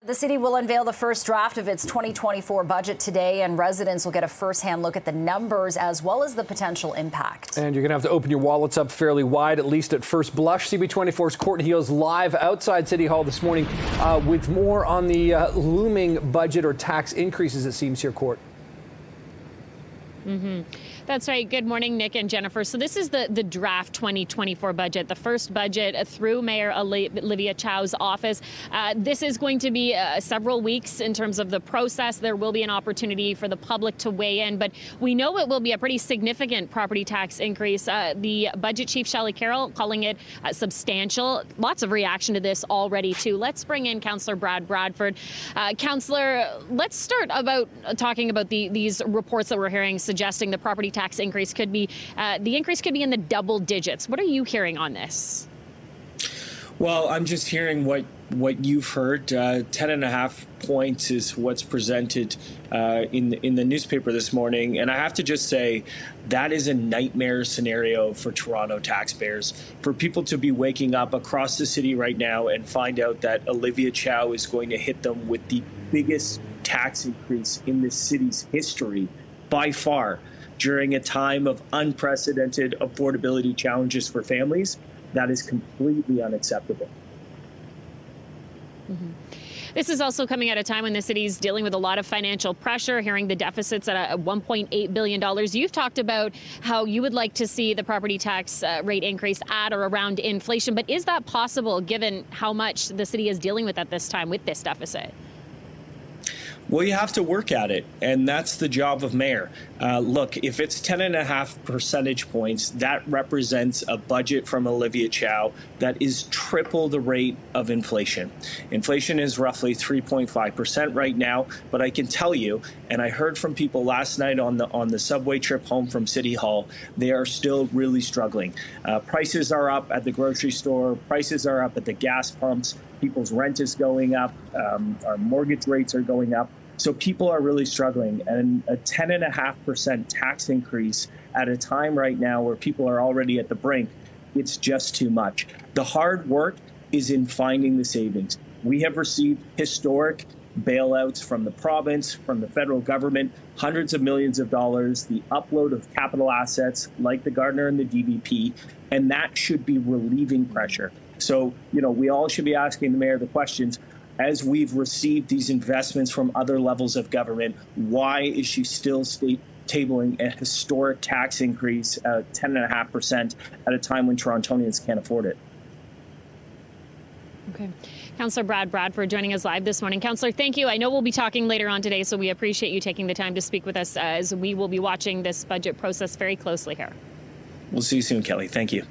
The city will unveil the first draft of its 2024 budget today, and residents will get a first-hand look at the numbers as well as the potential impact. And you're going to have to open your wallets up fairly wide, at least at first blush. CB24's Courtney Heels live outside City Hall this morning with more on the looming budget or tax increases, it seems here, Court. That's right. Good morning, Nick and Jennifer. So this is the draft 2024 budget, the first budget through Mayor Olivia Chow's office. This is going to be several weeks in terms of the process. There will be an opportunity for the public to weigh in, but we know it will be a pretty significant property tax increase. The budget chief, Shelley Carroll, calling it substantial. Lots of reaction to this already, too. Let's bring in Councillor Brad Bradford. Councillor, let's start about talking about these reports that we're hearing suggesting the property tax increase could be, the increase could be in the double digits. What are you hearing on this? Well, I'm just hearing what you've heard. 10.5 points is what's presented in the newspaper this morning. And I have to just say that is a nightmare scenario for Toronto taxpayers. For people to be waking up across the city right now and find out that Olivia Chow is going to hit them with the biggest tax increase in this city's history by far, during a time of unprecedented affordability challenges for families, that is completely unacceptable. This is also coming at a time when the city is dealing with a lot of financial pressure, hearing the deficits at $1.8 billion. You've talked about how you would like to see the property tax rate increase at or around inflation, but is that possible given how much the city is dealing with at this time with this deficit? Well, you have to work at it, and that's the job of mayor. Look, if it's 10.5 percentage points, that represents a budget from Olivia Chow that is triple the rate of inflation. Inflation is roughly 3.5% right now, but I can tell you, and I heard from people last night on the subway trip home from City Hall, they are still really struggling. Prices are up at the grocery store, prices are up at the gas pumps, people's rent is going up, our mortgage rates are going up. So people are really struggling, and a 10.5% tax increase at a time right now where people are already at the brink, it's just too much. The hard work is in finding the savings. We have received historic bailouts from the province, from the federal government, hundreds of millions of dollars, the upload of capital assets like the Gardner and the DBP, and that should be relieving pressure. So, we all should be asking the mayor the questions. As we've received these investments from other levels of government, why is she still tabling a historic tax increase at 10.5% at a time when Torontonians can't afford it? Okay. Councillor Brad Bradford joining us live this morning. Councillor, thank you. I know we'll be talking later on today, so we appreciate you taking the time to speak with us as we will be watching this budget process very closely here. We'll see you soon, Kelly. Thank you.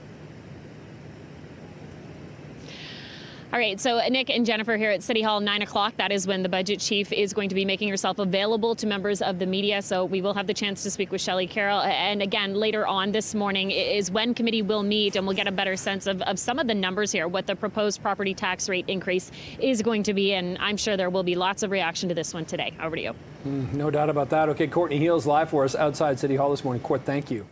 All right, so Nick and Jennifer here at City Hall, 9 o'clock. That is when the budget chief is going to be making herself available to members of the media. So we will have the chance to speak with Shelley Carroll. And again, later on this morning is when committee will meet, and we'll get a better sense of some of the numbers here, what the proposed property tax rate increase is going to be. And I'm sure there will be lots of reaction to this one today. Over to you. No doubt about that. Okay, Courtney Heels live for us outside City Hall this morning. Court, thank you.